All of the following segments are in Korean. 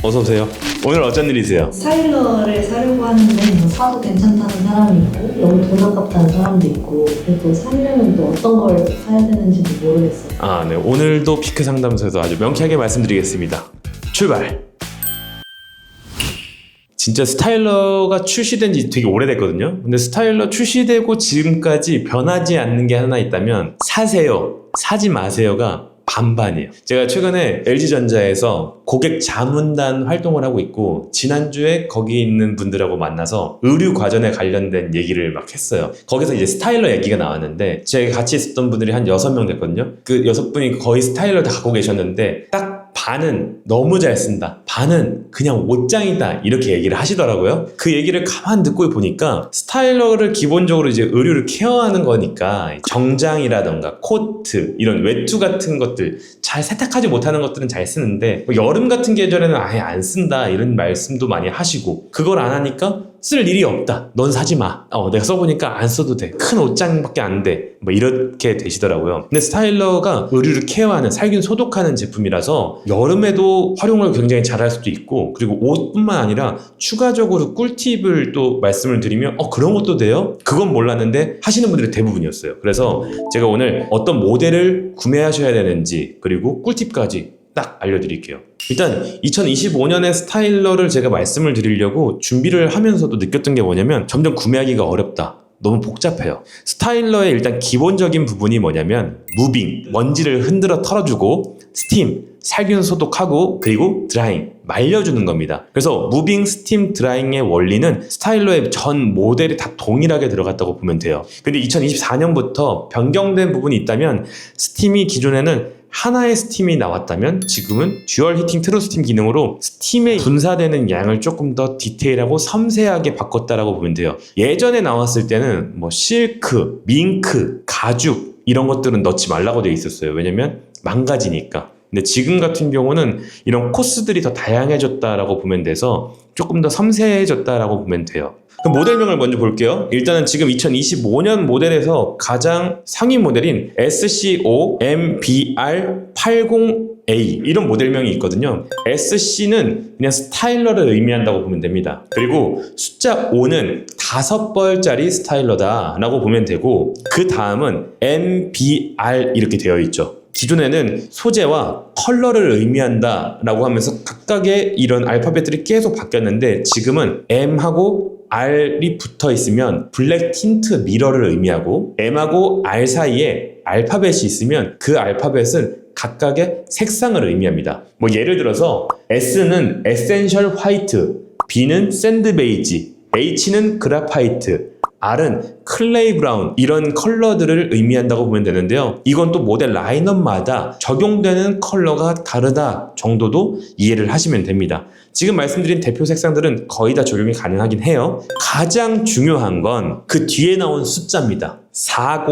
어서오세요. 오늘 어쩐 일이세요? 스타일러를 사려고 하는데 뭐 사도 괜찮다는 사람이 있고 너무 돈 아깝다는 사람도 있고 그리고 사려면 또 어떤 걸 사야 되는지도 모르겠어요. 네. 오늘도 피크 상담소에서 아주 명쾌하게 말씀드리겠습니다. 출발! 진짜 스타일러가 출시된 지 되게 오래됐거든요. 근데 스타일러 출시되고 지금까지 변하지 않는 게 하나 있다면 사세요, 사지 마세요가 반반이에요. 제가 최근에 LG전자에서 고객 자문단 활동을 하고 있고 지난주에 거기 있는 분들하고 만나서 의류 과전에 관련된 얘기를 막 했어요. 거기서 이제 스타일러 얘기가 나왔는데 제가 같이 있었던 분들이 한 6명 됐거든요. 그 6분이 거의 스타일러 다 갖고 계셨는데 딱 반은 너무 잘 쓴다, 반은 그냥 옷장이다 이렇게 얘기를 하시더라고요. 그 얘기를 가만 듣고 보니까 스타일러를 기본적으로 이제 의류를 케어하는 거니까 정장이라던가 코트 이런 외투 같은 것들 잘 세탁하지 못하는 것들은 잘 쓰는데 뭐 여름 같은 계절에는 아예 안 쓴다 이런 말씀도 많이 하시고 그걸 안 하니까 쓸 일이 없다, 넌 사지 마, 내가 써보니까 안 써도 돼, 큰 옷장밖에 안 돼, 뭐 이렇게 되시더라고요. 근데 스타일러가 의류를 케어하는, 살균 소독하는 제품이라서 여름에도 활용을 굉장히 잘할 수도 있고, 그리고 옷뿐만 아니라 추가적으로 꿀팁을 또 말씀을 드리면 그런 것도 돼요? 그건 몰랐는데 하시는 분들이 대부분이었어요. 그래서 제가 오늘 어떤 모델을 구매하셔야 되는지 그리고 꿀팁까지 딱 알려드릴게요. 일단 2025년의 스타일러를 제가 말씀을 드리려고 준비를 하면서도 느꼈던 게 뭐냐면 점점 구매하기가 어렵다, 너무 복잡해요. 스타일러의 일단 기본적인 부분이 뭐냐면 무빙, 먼지를 흔들어 털어주고 스팀, 살균 소독하고 그리고 드라잉, 말려주는 겁니다. 그래서 무빙, 스팀, 드라잉의 원리는 스타일러의 전 모델이 다 동일하게 들어갔다고 보면 돼요. 근데 2024년부터 변경된 부분이 있다면 스팀이 기존에는 하나의 스팀이 나왔다면 지금은 듀얼 히팅 트루 스팀 기능으로 스팀에 분사되는 양을 조금 더 디테일하고 섬세하게 바꿨다라고 보면 돼요. 예전에 나왔을 때는 뭐 실크, 밍크, 가죽 이런 것들은 넣지 말라고 되어 있었어요. 왜냐면 망가지니까. 근데 지금 같은 경우는 이런 코스들이 더 다양해졌다라고 보면 돼서 조금 더 섬세해졌다라고 보면 돼요. 그럼 모델명을 먼저 볼게요. 일단은 지금 2025년 모델에서 가장 상위 모델인 SCO-MBR80A 이런 모델명이 있거든요. SC는 그냥 스타일러를 의미한다고 보면 됩니다. 그리고 숫자 5는 5벌짜리 스타일러다 라고 보면 되고, 그 다음은 MBR 이렇게 되어 있죠. 기존에는 소재와 컬러를 의미한다 라고 하면서 각각의 이런 알파벳들이 계속 바뀌었는데 지금은 M하고 R이 붙어 있으면 블랙 틴트 미러를 의미하고 M하고 R 사이에 알파벳이 있으면 그 알파벳은 각각의 색상을 의미합니다. 뭐 예를 들어서 S는 에센셜 화이트, B는 샌드 베이지, H는 그라파이트, R은 클레이 브라운 이런 컬러들을 의미한다고 보면 되는데요. 이건 또 모델 라인업마다 적용되는 컬러가 다르다 정도도 이해를 하시면 됩니다. 지금 말씀드린 대표 색상들은 거의 다 적용이 가능하긴 해요. 가장 중요한 건 그 뒤에 나온 숫자입니다. 40,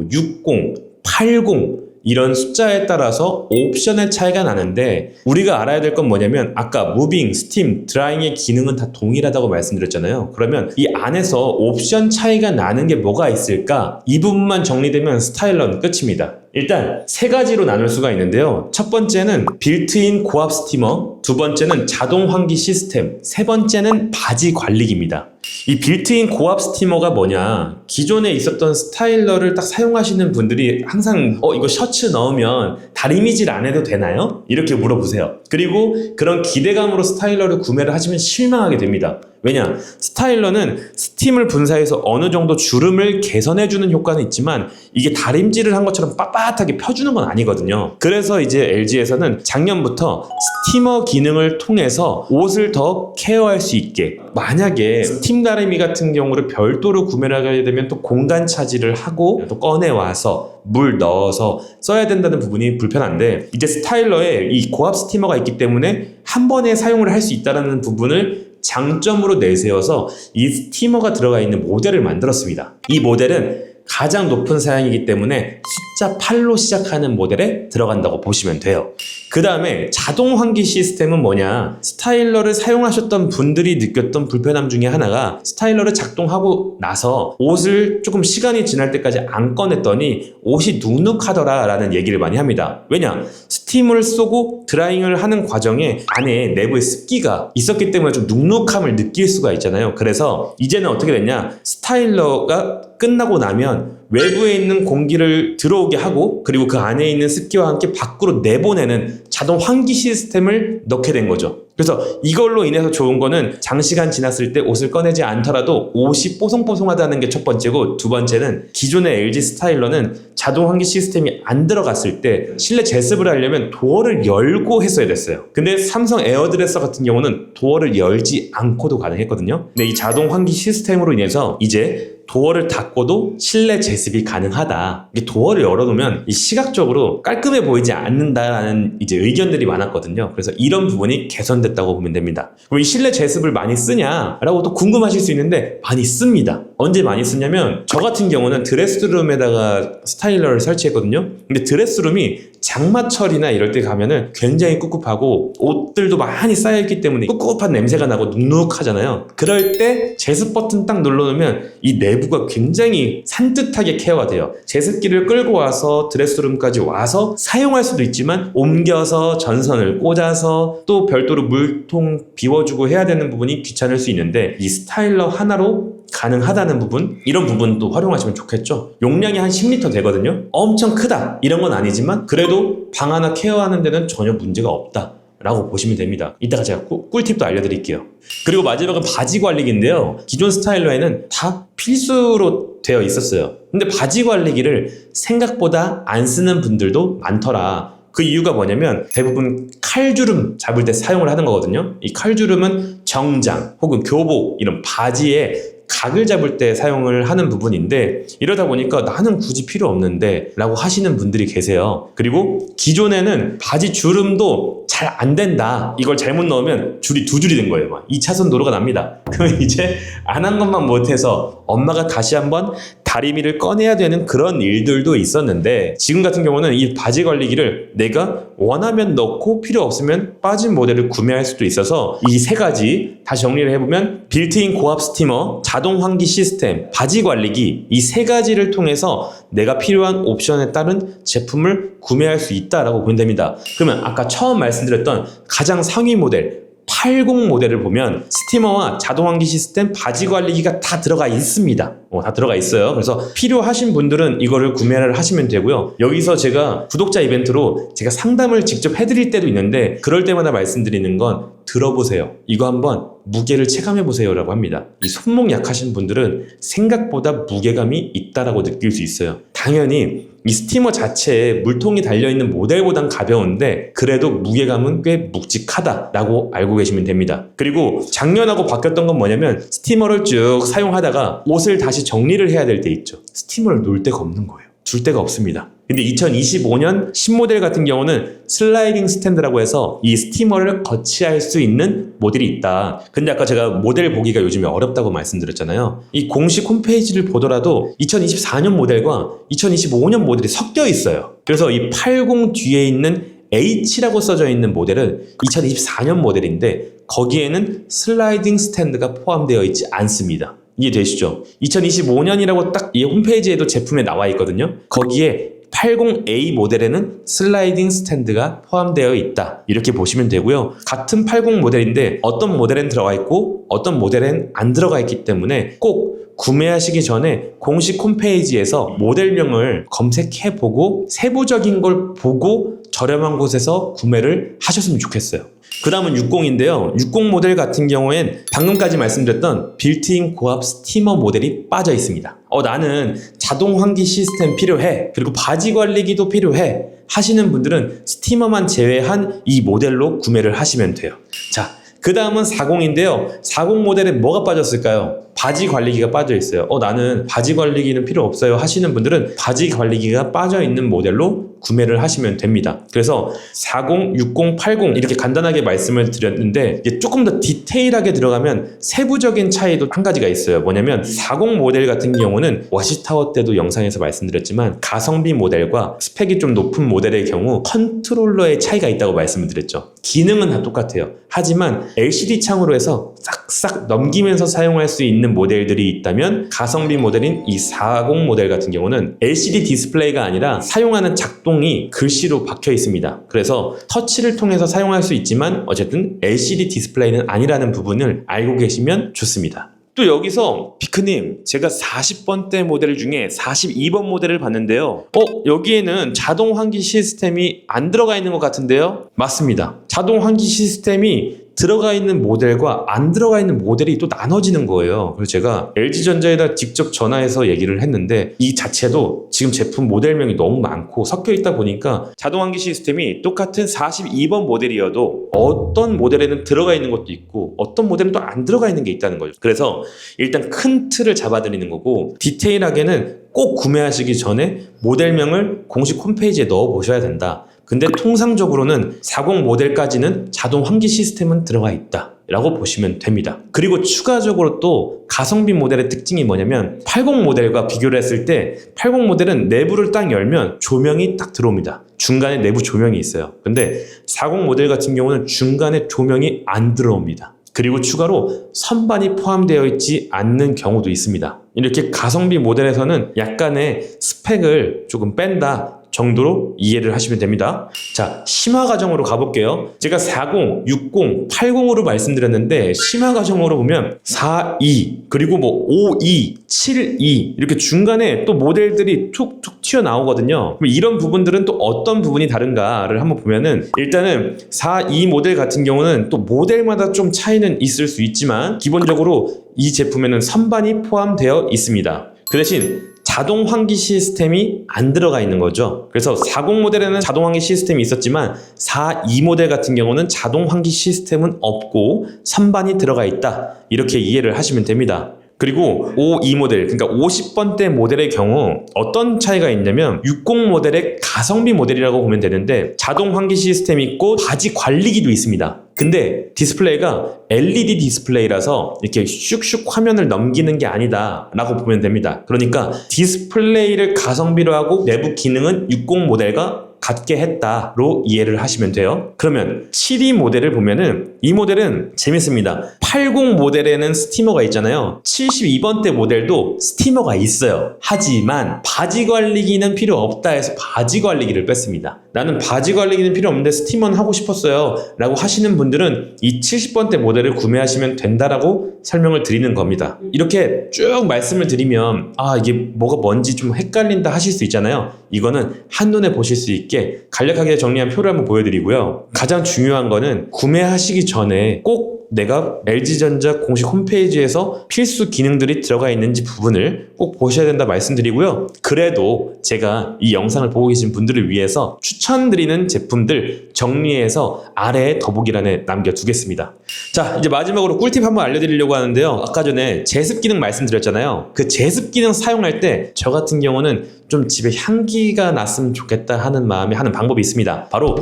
60, 80 이런 숫자에 따라서 옵션의 차이가 나는데 우리가 알아야 될 건 뭐냐면 아까 무빙, 스팀, 드라잉의 기능은 다 동일하다고 말씀드렸잖아요. 그러면 이 안에서 옵션 차이가 나는 게 뭐가 있을까? 이 부분만 정리되면 스타일러는 끝입니다. 일단 세 가지로 나눌 수가 있는데요. 첫 번째는 빌트인 고압 스티머, 두 번째는 자동 환기 시스템, 세 번째는 바지 관리기입니다. 이 빌트인 고압 스티머가 뭐냐, 기존에 있었던 스타일러를 딱 사용하시는 분들이 항상 이거 셔츠 넣으면 다리미질 안 해도 되나요? 이렇게 물어보세요. 그리고 그런 기대감으로 스타일러를 구매를 하시면 실망하게 됩니다. 왜냐? 스타일러는 스팀을 분사해서 어느 정도 주름을 개선해주는 효과는 있지만 이게 다림질을 한 것처럼 빳빳하게 펴주는 건 아니거든요. 그래서 이제 LG에서는 작년부터 스티머 기능을 통해서 옷을 더 케어할 수 있게, 만약에 스팀 다리미 같은 경우를 별도로 구매를 하게 되면 또 공간 차지를 하고 또 꺼내와서 물 넣어서 써야 된다는 부분이 불편한데, 이제 스타일러에 이 고압 스티머가 있기 때문에 한 번에 사용을 할 수 있다는 부분을 장점으로 내세워서 이 스티머가 들어가 있는 모델을 만들었습니다. 이 모델은 가장 높은 사양이기 때문에 숫자 8로 시작하는 모델에 들어간다고 보시면 돼요. 그 다음에 자동 환기 시스템은 뭐냐? 스타일러를 사용하셨던 분들이 느꼈던 불편함 중에 하나가 스타일러를 작동하고 나서 옷을 조금 시간이 지날 때까지 안 꺼냈더니 옷이 눅눅하더라 라는 얘기를 많이 합니다. 왜냐? 스팀을 쏘고 드라잉을 하는 과정에 안에 내부에 습기가 있었기 때문에 좀 눅눅함을 느낄 수가 있잖아요. 그래서 이제는 어떻게 됐냐? 스타일러가 끝나고 나면 외부에 있는 공기를 들어오게 하고 그리고 그 안에 있는 습기와 함께 밖으로 내보내는 자동 환기 시스템을 넣게 된 거죠. 그래서 이걸로 인해서 좋은 거는 장시간 지났을 때 옷을 꺼내지 않더라도 옷이 뽀송뽀송하다는 게 첫 번째고, 두 번째는 기존의 LG 스타일러는 자동 환기 시스템이 안 들어갔을 때 실내 제습을 하려면 도어를 열고 했어야 됐어요. 근데 삼성 에어드레서 같은 경우는 도어를 열지 않고도 가능했거든요. 근데 이 자동 환기 시스템으로 인해서 이제 도어를 닫고도 실내 제습이 가능하다. 이게 도어를 열어놓으면 이 시각적으로 깔끔해 보이지 않는다라는 이제 의견들이 많았거든요. 그래서 이런 부분이 개선됐다고 보면 됩니다. 그럼 이 실내 제습을 많이 쓰냐라고 또 궁금하실 수 있는데 많이 씁니다. 언제 많이 쓰냐면 저 같은 경우는 드레스룸에다가 스타일러를 설치했거든요. 근데 드레스룸이 장마철이나 이럴 때 가면은 굉장히 꿉꿉하고 옷들도 많이 쌓여있기 때문에 꿉꿉한 냄새가 나고 눅눅하잖아요. 그럴 때 제습 버튼 딱 눌러놓으면 이 내부가 굉장히 산뜻하게 케어가 돼요. 제습기를 끌고 와서 드레스룸까지 와서 사용할 수도 있지만 옮겨서 전선을 꽂아서 또 별도로 물통 비워주고 해야 되는 부분이 귀찮을 수 있는데 이 스타일러 하나로 가능하다는 부분, 이런 부분도 활용하시면 좋겠죠. 용량이 한 10리터 되거든요. 엄청 크다 이런 건 아니지만 그래도 방 하나 케어하는 데는 전혀 문제가 없다 라고 보시면 됩니다. 이따가 제가 꿀팁도 알려드릴게요. 그리고 마지막은 바지 관리기인데요. 기존 스타일러에는 다 필수로 되어 있었어요. 근데 바지 관리기를 생각보다 안 쓰는 분들도 많더라. 그 이유가 뭐냐면 대부분 칼주름 잡을 때 사용을 하는 거거든요. 이 칼주름은 정장 혹은 교복 이런 바지에 각을 잡을 때 사용을 하는 부분인데, 이러다 보니까 나는 굳이 필요 없는데 라고 하시는 분들이 계세요. 그리고 기존에는 바지 주름도 잘 안 된다, 이걸 잘못 넣으면 줄이 두 줄이 된 거예요. 막 2차선 도로가 납니다. 그러면 이제 안 한 것만 못해서 엄마가 다시 한번 다리미를 꺼내야 되는 그런 일들도 있었는데, 지금 같은 경우는 이 바지 관리기를 내가 원하면 넣고 필요 없으면 빠진 모델을 구매할 수도 있어서 이 세 가지 다시 정리를 해보면 빌트인 고압 스티머, 자동 환기 시스템, 바지 관리기, 이 세 가지를 통해서 내가 필요한 옵션에 따른 제품을 구매할 수 있다라고 보면 됩니다. 그러면 아까 처음 말씀드렸던 가장 상위 모델 80 모델을 보면 스티머와 자동 환기 시스템, 바지 관리기가 다 들어가 있습니다. 다 들어가 있어요. 그래서 필요하신 분들은 이거를 구매를 하시면 되고요. 여기서 제가 구독자 이벤트로 제가 상담을 직접 해드릴 때도 있는데, 그럴 때마다 말씀드리는 건 들어보세요. 이거 한번 무게를 체감해보세요 라고 합니다. 이 손목 약하신 분들은 생각보다 무게감이 있다라고 느낄 수 있어요. 당연히 이 스티머 자체에 물통이 달려있는 모델보단 가벼운데 그래도 무게감은 꽤 묵직하다라고 알고 계시면 됩니다. 그리고 작년하고 바뀌었던 건 뭐냐면, 스티머를 쭉 사용하다가 옷을 다시 정리를 해야 될 때 있죠. 스티머를 놓을 데가 없는 거예요. 둘 데가 없습니다. 근데 2025년 신모델 같은 경우는 슬라이딩 스탠드라고 해서 이 스티머를 거치할 수 있는 모델이 있다. 근데 아까 제가 모델 보기가 요즘에 어렵다고 말씀드렸잖아요. 이 공식 홈페이지를 보더라도 2024년 모델과 2025년 모델이 섞여 있어요. 그래서 이 80 뒤에 있는 H라고 써져 있는 모델은 2024년 모델인데 거기에는 슬라이딩 스탠드가 포함되어 있지 않습니다. 이해되시죠? 2025년이라고 딱 이 홈페이지에도 제품에 나와 있거든요. 거기에 80A 모델에는 슬라이딩 스탠드가 포함되어 있다, 이렇게 보시면 되고요. 같은 80 모델인데 어떤 모델엔 들어가 있고 어떤 모델엔 안 들어가 있기 때문에 꼭 구매하시기 전에 공식 홈페이지에서 모델명을 검색해보고 세부적인 걸 보고 저렴한 곳에서 구매를 하셨으면 좋겠어요. 그 다음은 60인데요. 60 모델 같은 경우엔 방금까지 말씀드렸던 빌트인 고압 스티머 모델이 빠져 있습니다. 나는 자동 환기 시스템 필요해, 그리고 바지 관리기도 필요해 하시는 분들은 스티머만 제외한 이 모델로 구매를 하시면 돼요. 자, 그 다음은 40인데요. 40 모델에 뭐가 빠졌을까요? 바지 관리기가 빠져 있어요. 나는 바지 관리기는 필요 없어요 하시는 분들은 바지 관리기가 빠져 있는 모델로 구매를 하시면 됩니다. 그래서 40, 60, 80 이렇게 간단하게 말씀을 드렸는데 이게 조금 더 디테일하게 들어가면 세부적인 차이도 한 가지가 있어요. 뭐냐면 40 모델 같은 경우는 워시타워 때도 영상에서 말씀드렸지만 가성비 모델과 스펙이 좀 높은 모델의 경우 컨트롤러의 차이가 있다고 말씀을 드렸죠. 기능은 다 똑같아요. 하지만 LCD 창으로 해서 싹싹 넘기면서 사용할 수 있는 모델들이 있다면 가성비 모델인 이 40 모델 같은 경우는 LCD 디스플레이가 아니라 사용하는 작동이 글씨로 박혀 있습니다. 그래서 터치를 통해서 사용할 수 있지만 어쨌든 LCD 디스플레이는 아니라는 부분을 알고 계시면 좋습니다. 또 여기서 피크님, 제가 40번대 모델 중에 42번 모델을 봤는데요. 여기에는 자동 환기 시스템이 안 들어가 있는 것 같은데요? 맞습니다. 자동 환기 시스템이 들어가 있는 모델과 안 들어가 있는 모델이 또 나눠지는 거예요. 그래서 제가 LG전자에다 직접 전화해서 얘기를 했는데 이 자체도 지금 제품 모델명이 너무 많고 섞여 있다 보니까 자동환기 시스템이 똑같은 42번 모델이어도 어떤 모델에는 들어가 있는 것도 있고 어떤 모델은 또 안 들어가 있는 게 있다는 거죠. 그래서 일단 큰 틀을 잡아드리는 거고 디테일하게는 꼭 구매하시기 전에 모델명을 공식 홈페이지에 넣어 보셔야 된다. 근데 통상적으로는 40 모델까지는 자동 환기 시스템은 들어가 있다 라고 보시면 됩니다. 그리고 추가적으로 또 가성비 모델의 특징이 뭐냐면 80 모델과 비교를 했을 때 80 모델은 내부를 딱 열면 조명이 딱 들어옵니다. 중간에 내부 조명이 있어요. 근데 40 모델 같은 경우는 중간에 조명이 안 들어옵니다. 그리고 추가로 선반이 포함되어 있지 않는 경우도 있습니다. 이렇게 가성비 모델에서는 약간의 스펙을 조금 뺀다 정도로 이해를 하시면 됩니다. 자, 심화 과정으로 가볼게요. 제가 40, 60, 80으로 말씀드렸는데 심화 과정으로 보면 42, 그리고 52, 72 이렇게 중간에 또 모델들이 툭툭 튀어나오거든요. 그럼 이런 부분들은 또 어떤 부분이 다른가를 한번 보면은 일단은 42 모델 같은 경우는 또 모델마다 좀 차이는 있을 수 있지만 기본적으로 이 제품에는 선반이 포함되어 있습니다. 그 대신 자동 환기 시스템이 안 들어가 있는 거죠. 그래서 40 모델에는 자동 환기 시스템이 있었지만 42 모델 같은 경우는 자동 환기 시스템은 없고 선반이 들어가 있다. 이렇게 이해를 하시면 됩니다. 그리고 52 모델, 그러니까 50번대 모델의 경우 어떤 차이가 있냐면 60 모델의 가성비 모델이라고 보면 되는데 자동 환기 시스템이 있고 바지 관리기도 있습니다. 근데 디스플레이가 LED 디스플레이라서 이렇게 슉슉 화면을 넘기는 게 아니다 라고 보면 됩니다. 그러니까 디스플레이를 가성비로 하고 내부 기능은 60 모델과 같게 했다로 이해를 하시면 돼요. 그러면 72 모델을 보면은 이 모델은 재밌습니다. 80 모델에는 스티머가 있잖아요. 72번대 모델도 스티머가 있어요. 하지만 바지 관리기는 필요 없다 해서 바지 관리기를 뺐습니다. 나는 바지 관리기는 필요 없는데 스티머는 하고 싶었어요 라고 하시는 분들은 이 70번대 모델을 구매하시면 된다라고 설명을 드리는 겁니다. 이렇게 쭉 말씀을 드리면 이게 뭐가 뭔지 좀 헷갈린다 하실 수 있잖아요. 이거는 한눈에 보실 수 있게 간략하게 정리한 표를 한번 보여드리고요. 가장 중요한 거는 구매하시기 전에 꼭 내가 LG전자 공식 홈페이지에서 필수 기능들이 들어가 있는지 부분을 꼭 보셔야 된다 말씀드리고요. 그래도 제가 이 영상을 보고 계신 분들을 위해서 추천드리는 제품들 정리해서 아래에 더보기란에 남겨두겠습니다. 자, 이제 마지막으로 꿀팁 한번 알려드리려고 하는데요. 아까 전에 제습 기능 말씀드렸잖아요. 그 제습 기능 사용할 때 저 같은 경우는 좀 집에 향기가 났으면 좋겠다 하는 마음에 하는 방법이 있습니다. 바로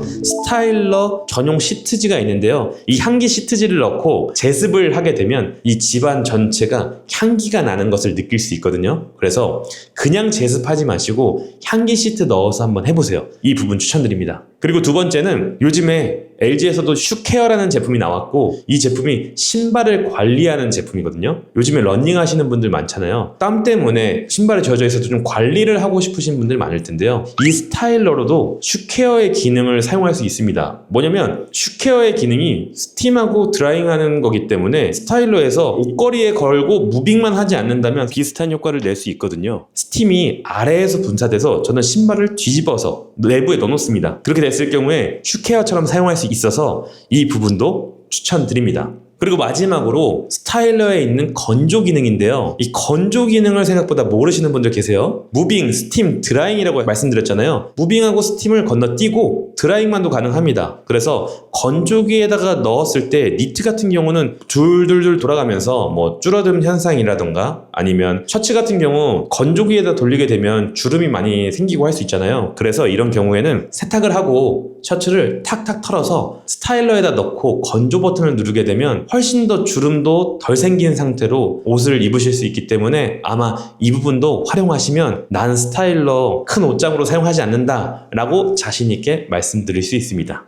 스타일러 전용 시트지가 있는데요. 이 향기 시트지를 넣고 제습을 하게 되면 이 집안 전체가 향기가 나는 것을 느낄 수 있거든요. 그래서 그냥 제습하지 마시고 향기 시트 넣어서 한번 해보세요. 이 부분 추천드립니다. 그리고 두 번째는 요즘에 LG에서도 슈케어라는 제품이 나왔고 이 제품이 신발을 관리하는 제품이거든요. 요즘에 러닝 하시는 분들 많잖아요. 땀 때문에 신발에 젖어 있어도 좀 관리를 하고 싶으신 분들 많을 텐데요. 이 스타일러로도 슈케어의 기능을 사용할 수 있습니다. 뭐냐면 슈케어의 기능이 스팀하고 드라잉하는 거기 때문에 스타일러에서 옷걸이에 걸고 무빙만 하지 않는다면 비슷한 효과를 낼 수 있거든요. 스팀이 아래에서 분사돼서 저는 신발을 뒤집어서 내부에 넣어놓습니다. 그렇게 됐을 경우에 슈케어처럼 사용할 수 있어서 이 부분도 추천드립니다. 그리고 마지막으로 스타일러에 있는 건조 기능인데요. 이 건조 기능을 생각보다 모르시는 분들 계세요. 무빙, 스팀, 드라잉이라고 말씀드렸잖아요. 무빙하고 스팀을 건너뛰고 드라잉만도 가능합니다. 그래서 건조기에다가 넣었을 때 니트 같은 경우는 줄줄줄 돌아가면서 뭐 줄어든 현상이라던가 아니면 셔츠 같은 경우 건조기에다 돌리게 되면 주름이 많이 생기고 할 수 있잖아요. 그래서 이런 경우에는 세탁을 하고 셔츠를 탁탁 털어서 스타일러에다 넣고 건조 버튼을 누르게 되면 훨씬 더 주름도 덜 생긴 상태로 옷을 입으실 수 있기 때문에 아마 이 부분도 활용하시면 난 스타일러 큰 옷장으로 사용하지 않는다 라고 자신 있게 말씀드릴 수 있습니다.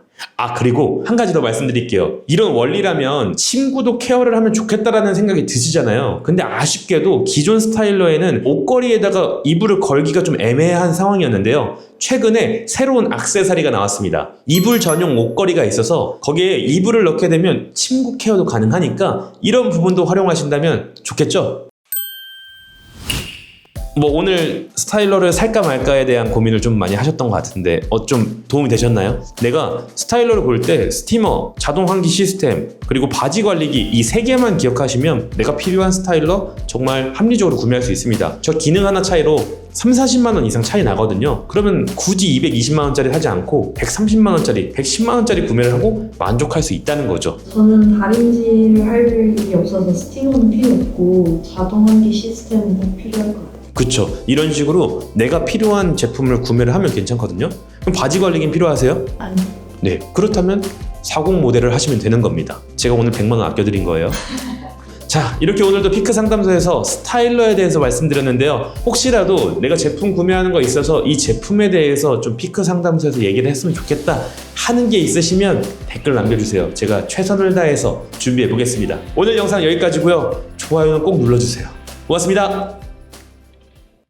그리고 한 가지 더 말씀드릴게요. 이런 원리라면 침구도 케어를 하면 좋겠다라는 생각이 드시잖아요. 근데 아쉽게도 기존 스타일러에는 옷걸이에다가 이불을 걸기가 좀 애매한 상황이었는데요. 최근에 새로운 액세서리가 나왔습니다. 이불 전용 옷걸이가 있어서 거기에 이불을 넣게 되면 침구 케어도 가능하니까 이런 부분도 활용하신다면 좋겠죠? 뭐 오늘 스타일러를 살까 말까에 대한 고민을 좀 많이 하셨던 것 같은데 좀 도움이 되셨나요? 내가 스타일러를 볼 때 스티머, 자동 환기 시스템, 그리고 바지 관리기 이 3개만 기억하시면 내가 필요한 스타일러 정말 합리적으로 구매할 수 있습니다. 저 기능 하나 차이로 30-40만 원 이상 차이 나거든요. 그러면 굳이 220만 원짜리 하지 않고 130만 원짜리, 110만 원짜리 구매를 하고 만족할 수 있다는 거죠. 저는 다림질을 할 일이 없어서 스티머는 필요 없고 자동 환기 시스템은 꼭 필요할 것 같아요. 그쵸. 이런 식으로 내가 필요한 제품을 구매를 하면 괜찮거든요. 그럼 바지 관리기는 필요하세요? 아니. 네. 그렇다면 40 모델을 하시면 되는 겁니다. 제가 오늘 100만 원 아껴드린 거예요. 자, 이렇게 오늘도 피크 상담소에서 스타일러에 대해서 말씀드렸는데요. 혹시라도 내가 제품 구매하는 거 있어서 이 제품에 대해서 좀 피크 상담소에서 얘기를 했으면 좋겠다 하는 게 있으시면 댓글 남겨주세요. 제가 최선을 다해서 준비해 보겠습니다. 오늘 영상 여기까지고요. 좋아요는 꼭 눌러주세요. 고맙습니다.